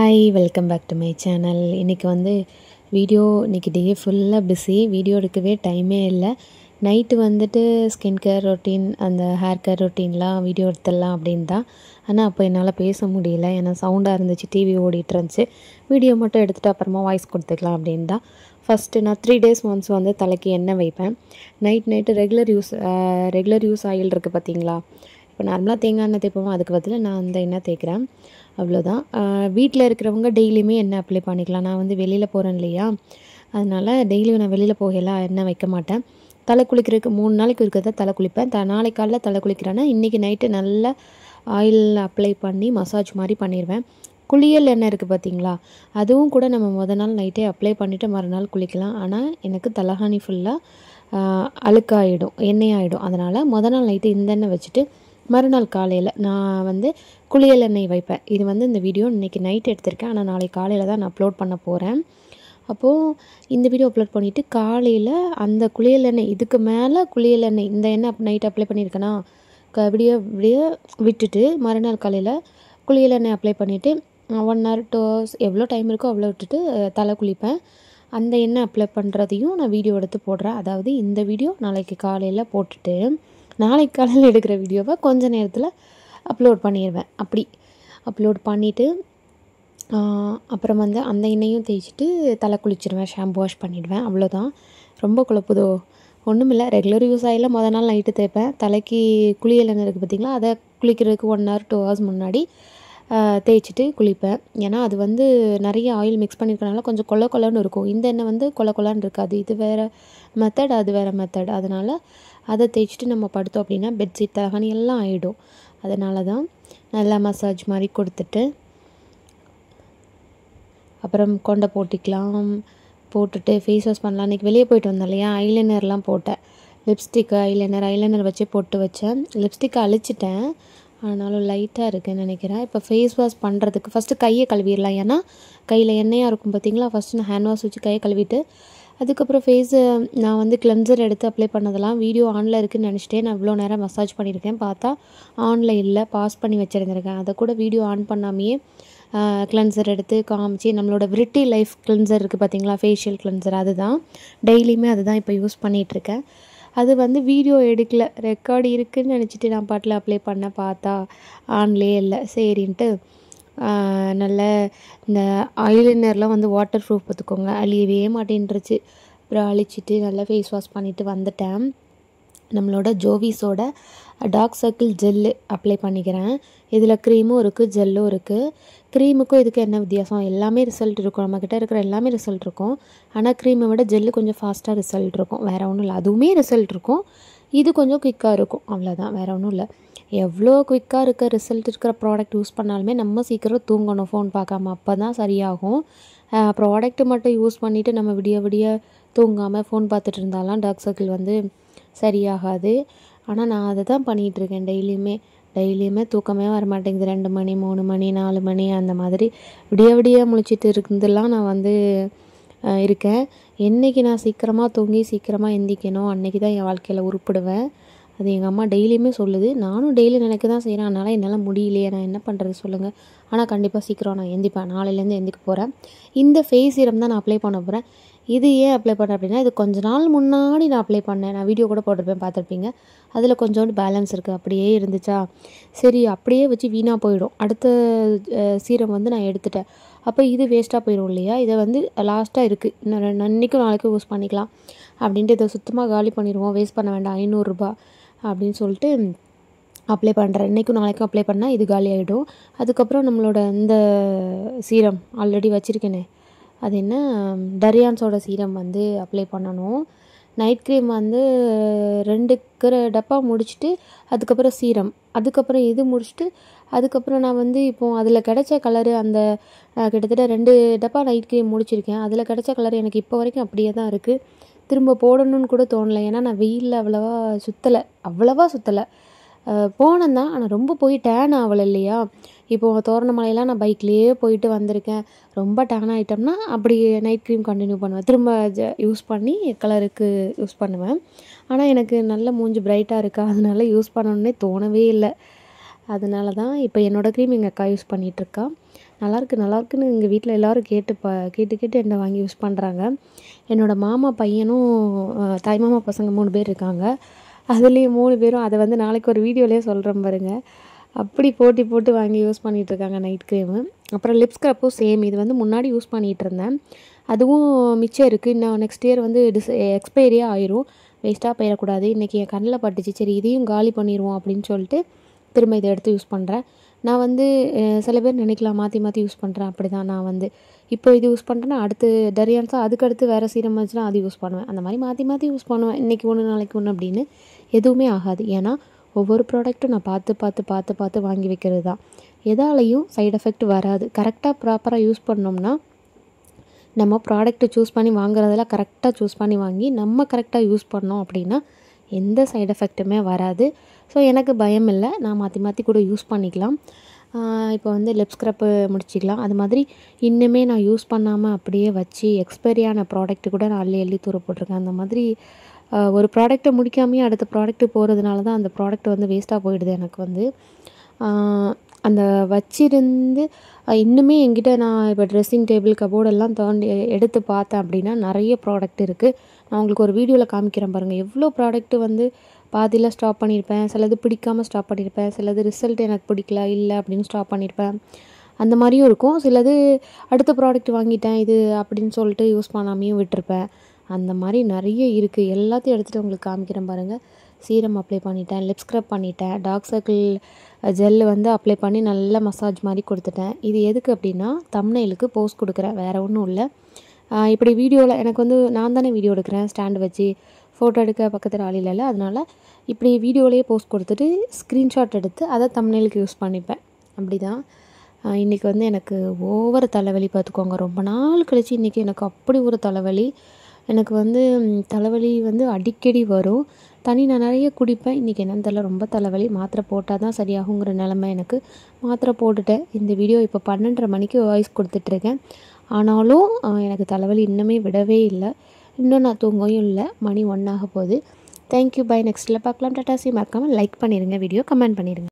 Hi welcome back to my channel. இன்றைக்கி வந்து இன்றைக்கி டே ஃபுல்லாக பிஸி. வீடியோ எடுக்கவே டைமே இல்லை. நைட்டு வந்துட்டு ஸ்கின் கேர் ரொட்டீன், அந்த ஹேர் கேர் ரொட்டீன்லாம் வீடியோ எடுத்துடலாம் அப்படின்னு தான். ஆனால் அப்போ என்னால் பேச முடியல, ஏன்னா சவுண்டாக இருந்துச்சு, டிவி ஓடிட்டு இருந்துச்சு. வீடியோ மட்டும் எடுத்துகிட்டு அப்புறமா வாய்ஸ் கொடுத்துக்கலாம் அப்படின்னு தான். ஃபஸ்ட்டு நான் 3 days ஒன்ஸ் வந்து தலைக்கு எண்ணெய் வைப்பேன். நைட்டு ரெகுலர் யூஸ் ஆயில் இருக்குது பார்த்தீங்களா. இப்போ நார்மலாக தேங்காய் எண்ணெய் தேய்ப்போம், அதுக்கு பதில் நான் அந்த எண்ணெய் தேய்க்கிறேன், அவ்வளோதான். வீட்டில் இருக்கிறவங்க டெய்லியுமே எண்ணெய் அப்ளை பண்ணிக்கலாம். நான் வந்து வெளியில் போகிறேன் இல்லையா, அதனால் டெய்லியும் நான் வெளியில் போகலாம் எண்ணெய் வைக்க மாட்டேன். தலை குளிக்கிறதுக்கு 3 நாளைக்கு இருக்கிறத தலை குளிப்பேன். நாளைக்கு காலைல தலை குளிக்கிறேன்னா இன்றைக்கி நைட்டு நல்லா ஆயில் அப்ளை பண்ணி மசாஜ் மாதிரி பண்ணிடுவேன். குளியல் எண்ணெய் இருக்குது பார்த்தீங்களா, அதுவும் கூட நம்ம நாள் நைட்டே அப்ளை பண்ணிவிட்டு மறுநாள் குளிக்கலாம். ஆனால் எனக்கு தலகாணி ஃபுல்லாக அழுக்காயிடும், எண்ணெய் ஆகிடும். அதனால் நாள் நைட்டு இந்த எண்ணெய் வச்சுட்டு மறுநாள் காலையில் நான் வந்து குளியல் எண்ணெய் வைப்பேன். இது வந்து இந்த வீடியோ இன்றைக்கி நைட் எடுத்திருக்கேன், ஆனால் நாளைக்கு காலையில் தான் நான் அப்லோட் பண்ண போகிறேன். அப்போது இந்த வீடியோ அப்லோட் பண்ணிவிட்டு காலையில் அந்த குளியல் எண்ணெய், இதுக்கு மேலே குளியல் எண்ணெய் இந்த எண்ணெய் நைட் அப்ளை பண்ணியிருக்கேன்னா விடிய விட்டுட்டு மறுநாள் காலையில் குளியல் எண்ணெய் அப்ளை பண்ணிவிட்டு 1 hour 2 hours எவ்வளோ டைம் இருக்கோ அவ்வளோ விட்டுட்டு தலை குளிப்பேன். அந்த எண்ணெய் அப்ளை பண்ணுறதையும் நான் வீடியோ எடுத்து போடுறேன். அதாவது இந்த வீடியோ நாளைக்கு காலையில் போட்டுட்டு நாளைக்கு காலையில் எடுக்கிற வீடியோவை கொஞ்சம் நேரத்தில் அப்லோட் பண்ணிடுவேன். அப்படி அப்லோட் பண்ணிவிட்டு அப்புறம் வந்து அந்த எண்ணெயும் தேய்ச்சிட்டு தலை குளிச்சிடுவேன், ஷாம்பு வாஷ் பண்ணிவிடுவேன். அவ்வளோதான். ரொம்ப குழப்புதோ? ஒன்றுமில்லை. ரெகுலர் யூஸ் ஆகில நாள் நைட்டு தேய்ப்பேன். தலைக்கு குளியல் எண்ணெய் இருக்குது பார்த்திங்களா, அதை குளிக்கிறதுக்கு 1 hour 2 hours முன்னாடி தேய்ச்சிட்டு குளிப்பேன். ஏன்னா அது வந்து நிறைய ஆயில் மிக்ஸ் பண்ணியிருக்கனால கொஞ்சம் கொலன்னு இருக்கும். இந்த எண்ணெய் வந்து கொலன்னு இருக்காது. இது வேறு மெத்தட், அது வேறு மெத்தட். அதனால் அதை தேய்ச்சிட்டு நம்ம படுத்தோம் அப்படின்னா பெட்ஷீட் தலகாணி எல்லாம் ஆகிடும். அதனால தான் நல்லா மசாஜ் மாதிரி கொடுத்துட்டு அப்புறம் கொண்டை போட்டுக்கலாம். போட்டுட்டு ஃபேஸ் வாஷ் பண்ணலாம். இன்றைக்கி வெளியே போயிட்டு வந்தேன் இல்லையா, ஐலைனர்லாம் போட்டேன். லிப்ஸ்டிக்கு ஐலைனர் வச்சு போட்டு வச்சேன். லிப்ஸ்டிக்கை அழிச்சிட்டேன், ஆனாலும் லைட்டாக இருக்குதுன்னு நினைக்கிறேன். இப்போ ஃபேஸ் வாஷ் பண்ணுறதுக்கு ஃபஸ்ட்டு கையை கழுவிடலாம். ஏன்னா கையில் எண்ணெயாக இருக்கும் பார்த்திங்களா. ஃபஸ்ட்டு நான் ஹேண்ட் வாஷ் வச்சு கையை கழுவிட்டு அதுக்கப்புறம் நான் வந்து கிளென்சர் எடுத்து அப்ளை பண்ணதெல்லாம் வீடியோ ஆனில் இருக்குதுன்னு நினச்சிட்டே நான் இவ்வளோ நேரம் மசாஜ் பண்ணியிருக்கேன். பார்த்தா ஆனில் இல்லை, பாஸ் பண்ணி வச்சுருந்துருக்கேன். அதை கூட வீடியோ ஆன் பண்ணாமையே கிளென்சர் எடுத்து காமிச்சு, நம்மளோட விரிட்டி லைஃப் கிளென்சர் இருக்குது பார்த்திங்களா, ஃபேஷியல் கிளென்சர், அதுதான் டெய்லியுமே அதுதான் இப்போ யூஸ் பண்ணிகிட்ருக்கேன். அது வந்து வீடியோ எடுக்கல, ரெக்கார்டு இருக்குதுன்னு நினச்சிட்டு நான் பாட்டில் அப்ளை பண்ண பார்த்தா ஆன்லேயே இல்லை. சரின்ட்டு நல்ல இந்த ஐலைனர்லாம் வந்து வாட்டர் ப்ரூஃப் பார்த்துக்கோங்க, அழியவே மாட்டேன்ருச்சு. அப்புறம் அழிச்சிட்டு நல்லா ஃபேஸ் வாஷ் பண்ணிவிட்டு வந்துட்டேன். நம்மளோட ஜோவிஸோட டார்க் சர்க்கிள் ஜெல்லு அப்ளை பண்ணிக்கிறேன். இதில் க்ரீமும் இருக்குது, ஜெல்லும் இருக்குது. க்ரீமுக்கும் இதுக்கு என்ன வித்தியாசம்? எல்லாமே ரிசல்ட் இருக்கும், நம்மக்கிட்ட இருக்கிற எல்லாமே ரிசல்ட் இருக்கும். ஆனால் க்ரீமை விட ஜெல்லு கொஞ்சம் ஃபாஸ்ட்டாக ரிசல்ட் இருக்கும், வேறு ஒன்றும் இல்லை. அதுவுமே ரிசல்ட் இருக்கும், இது கொஞ்சம் குயிக்காக இருக்கும், அவ்வளோதான், வேறு ஒன்றும் இல்லை. எவ்வளோ குயிக்காக இருக்க ரிசல்ட் இருக்கிற ப்ராடக்ட் யூஸ் பண்ணாலுமே நம்ம சீக்கிரம் தூங்கணும் ஃபோன் பார்க்காம, அப்போ தான் சரியாகும். ப்ராடக்ட்டு மட்டும் யூஸ் பண்ணிவிட்டு நம்ம விடிய தூங்காமல் ஃபோன் பார்த்துட்டு இருந்தாலும் டார்க் சர்க்கிள் வந்து சரியாகாது. ஆனால் நான் அதை தான் பண்ணிகிட்ருக்கேன். டெய்லியுமே தூக்கமே வர மாட்டேங்குது. 2 மணி 3 மணி 4 மணி அந்த மாதிரி விடிய முழிச்சிட்டு இருந்தெல்லாம் நான் வந்து இருக்கேன். என்றைக்கு நான் சீக்கிரமாக தூங்கி சீக்கிரமாக எந்திக்கணும் அன்றைக்கி தான் என் வாழ்க்கையில் உருப்பிடுவேன். அது எங்கள் அம்மா டெய்லியுமே சொல்லுது. நானும் டெய்லி நினைக்க தான் செய்கிறேன். அதனால் என்னால் முடியலையே, நான் என்ன பண்ணுறது சொல்லுங்கள். ஆனால் கண்டிப்பாக சீக்கிரம் நான் எந்திப்பேன். நாளையிலேருந்து எந்திக்க போகிறேன். இந்த ஃபேஸ் சீரம் தான் நான் அப்ளை பண்ண போகிறேன். இது ஏன் அப்ளை பண்ணுறேன் அப்படின்னா, இது கொஞ்ச நாள் முன்னாடி நான் அப்ளை பண்ணேன். நான் வீடியோ கூட போட்டிருப்பேன், பார்த்துருப்பீங்க. அதில் கொஞ்சோண்டு பேலன்ஸ் இருக்குது, அப்படியே இருந்துச்சா, சரி அப்படியே வச்சு வீணாக போயிடும். அடுத்த சீரம் வந்து நான் எடுத்துட்டேன். அப்போ இது வேஸ்ட்டாக போயிடும் இல்லையா. இதை வந்து லாஸ்ட்டாக இருக்குது, இன்றைக்கும் நாளைக்கும் யூஸ் பண்ணிக்கலாம் அப்படின்ட்டு இதை சுத்தமாக காலி பண்ணிடுவோம், வேஸ்ட் பண்ண வேண்டாம், 500 ரூபா அப்படின்னு சொல்லிட்டு அப்ளை பண்ணுறேன். இன்றைக்கும் நாளைக்கும் அப்ளை பண்ணால் இது காலி ஆகிடும். அதுக்கப்புறம் நம்மளோட இந்த சீரம் ஆல்ரெடி வச்சுருக்கேனே, அது என்ன, டரியான்ஸோட சீரம் வந்து அப்ளை பண்ணணும். நைட் க்ரீம் வந்து 2 டப்பா முடிச்சுட்டு அதுக்கப்புறம் சீரம், அதுக்கப்புறம் இது முடிச்சுட்டு அதுக்கப்புறம் நான் வந்து இப்போது அதில் கிடைச்ச கலரு, அந்த கிட்டத்தட்ட 2 டப்பா நைட் க்ரீம் முடிச்சிருக்கேன். அதில் கிடைச்ச கலர் எனக்கு இப்போ வரைக்கும் அப்படியே தான் இருக்குது. திரும்ப போடணும்னு கூட தோணலை. ஏன்னா நான் வெயிலில் அவ்வளவா சுற்றலை. போனேன் தான், ஆனால் ரொம்ப போய் டேன் ஆகலை இல்லையா. இப்போது தோரணமலையெல்லாம் நான் பைக்லேயே போயிட்டு வந்திருக்கேன். ரொம்ப டேன் ஆகிட்டோம்னா அப்படி நைட் க்ரீம் கண்டினியூ பண்ணுவேன், திரும்ப யூஸ் பண்ணி கலருக்கு யூஸ் பண்ணுவேன். ஆனால் எனக்கு நல்ல மூஞ்சி பிரைட்டாக இருக்கா, அதனால யூஸ் பண்ணணுன்னே தோணவே இல்லை. அதனால தான் இப்போ என்னோடய க்ரீம் எங்கள் அக்கா யூஸ் பண்ணிகிட்ருக்கா. நல்லாயிருக்குன்னு எங்கள் வீட்டில் எல்லோரும் கேட்டு என்ன வாங்கி யூஸ் பண்ணுறாங்க. என்னோடய மாமா பையனும் தாய்மாமா பசங்க 3 பேர் இருக்காங்க. அதுலேயும் 3 பேரும் அதை வந்து நாளைக்கு ஒரு வீடியோலேயே சொல்கிறேன் பாருங்கள். அப்படி போட்டி போட்டு வாங்கி யூஸ் பண்ணிகிட்ருக்காங்க நைட் க்ரீமு. அப்புறம் லிப் ஸ்க்ரப்பும் சேம். இது வந்து முன்னாடி யூஸ் பண்ணிகிட்டு இருந்தேன். அதுவும் மிச்சம் இருக்குது. இன்னும் நெக்ஸ்ட் இயர் வந்து எக்ஸ்பைரியே ஆயிரும். வேஸ்ட்டாக போயிடக்கூடாது. இன்றைக்கி என் கண்ணில் பட்டுச்சு. சரி இதையும் காலி பண்ணிடுவோம் அப்படின்னு சொல்லிட்டு திரும்ப இதை எடுத்து யூஸ் பண்ணுறேன். நான் வந்து சில பேர் நினைக்கலாம் மாற்றி யூஸ் பண்ணுறேன். அப்படி தான் நான் வந்து இப்போ இது யூஸ் பண்ணுறேன்னா அடுத்து டரியான்ஸா அதுக்கடுத்து வேறு சீரம் வந்துச்சுன்னா அது யூஸ் பண்ணுவேன். அந்த மாதிரி மாற்றி யூஸ் பண்ணுவேன். இன்றைக்கி ஒன்று நாளைக்கு ஒன்று அப்படின்னு எதுவுமே ஆகாது. ஏன்னா ஒவ்வொரு ப்ராடக்ட்டும் நான் பார்த்து வாங்கி வைக்கிறது தான். எதாலையும் சைடு எஃபெக்ட் வராது. கரெக்டாக ப்ராப்பராக யூஸ் பண்ணோம்னா நம்ம ப்ராடக்ட்டை சூஸ் பண்ணி வாங்குறதெல்லாம் கரெக்டாக சூஸ் பண்ணி வாங்கி நம்ம கரெக்டாக யூஸ் பண்ணோம் அப்படின்னா எந்த சைடு எஃபெக்ட்டுமே வராது. ஸோ எனக்கு பயம் இல்லை. நான் மாற்றி கூட யூஸ் பண்ணிக்கலாம். இப்போ வந்து லிப் ஸ்க்ரப்பு முடிச்சிக்கலாம். அது மாதிரி இன்னுமே நான் யூஸ் பண்ணாமல் அப்படியே வச்சு எக்ஸ்பைரியான ப்ராடக்ட்டு கூட நான் அள்ளி தூர போட்டிருக்கேன். அந்த மாதிரி ஒரு ப்ராடக்ட்டை முடிக்காமையே அடுத்த ப்ராடக்ட்டு போகிறதுனால தான் அந்த ப்ராடக்ட் வந்து வேஸ்ட்டாக போயிடுது எனக்கு வந்து. அந்த வச்சிருந்து இன்னுமே என்கிட்ட நான் இப்போ ட்ரெஸ்ஸிங் டேபிள் கபோர்டெல்லாம் தாண்டி எடுத்து பார்த்தேன் அப்படின்னா நிறைய ப்ராடக்ட் இருக்குது. நான் உங்களுக்கு ஒரு வீடியோவில் காமிக்கிறேன் பாருங்கள். எவ்வளோ ப்ராடக்ட்டு வந்து பாதியில் ஸ்டாப் பண்ணியிருப்பேன். சிலது பிடிக்காமல் ஸ்டாப் பண்ணியிருப்பேன். சிலது ரிசல்ட் எனக்கு பிடிக்கல இல்லை அப்படின்னு ஸ்டாப் பண்ணியிருப்பேன். அந்த மாதிரியும் இருக்கும். சிலது அடுத்த ப்ராடக்ட் வாங்கிட்டேன் இது அப்படின்னு சொல்லிட்டு யூஸ் பண்ணாமையும் விட்டுருப்பேன். அந்த மாதிரி நிறைய இருக்குது. எல்லாத்தையும் எடுத்துகிட்டு உங்களுக்கு காமிக்கிறேன் பாருங்கள். சீரம் அப்ளை பண்ணிட்டேன். லிப் ஸ்க்ரப் பண்ணிட்டேன். டார்க் சர்க்கிள் ஜெல் வந்து அப்ளை பண்ணி நல்லா மசாஜ் மாதிரி கொடுத்துட்டேன். இது எதுக்கு அப்படின்னா தம்ப்நெயிலுக்கு போஸ்ட் கொடுக்குறேன். வேறு ஒன்றும் இல்லை. இப்படி வீடியோவில் எனக்கு வந்து நான் தானே வீடியோ எடுக்கிறேன். ஸ்டாண்டு வச்சு ஃபோட்டோ எடுக்க பக்கத்தில் ஆள் இல்லைல்ல. அதனால் இப்படி வீடியோலேயே போஸ்ட் கொடுத்துட்டு ஸ்க்ரீன்ஷாட் எடுத்து அதை தம்ப்நெயிலுக்கு யூஸ் பண்ணிப்பேன். அப்படி தான் இன்றைக்கி வந்து எனக்கு ஓவர் தலைவலி பார்த்துக்கோங்க. ரொம்ப நாள் கழித்து இன்றைக்கி எனக்கு அப்படி ஒரு தலைவலி. எனக்கு வந்து தலைவலி வந்து அடிக்கடி வரும். தண்ணி நான் நிறைய குடிப்பேன். இன்றைக்கி என்னென்னு தெரியல, ரொம்ப தலைவலி. மாத்திரை போட்டால் தான் சரியாகுங்கிற நிலமை எனக்கு. மாத்திரை போட்டுட்டேன். இந்த வீடியோ இப்போ 12:30 மணிக்கு வாய்ஸ் கொடுத்துட்ருக்கேன். ஆனாலும் எனக்கு தலைவலி இன்னுமே விடவே இல்லை. இன்னும் நான் தூங்கவும் இல்லை. மணி 1 ஆக போகுது. தேங்க்யூ. பை. நெக்ஸ்ட்டில் பார்க்கலாம். டாடா. மறக்காமல் லைக் பண்ணிடுங்க. வீடியோ கமெண்ட் பண்ணிடுங்க.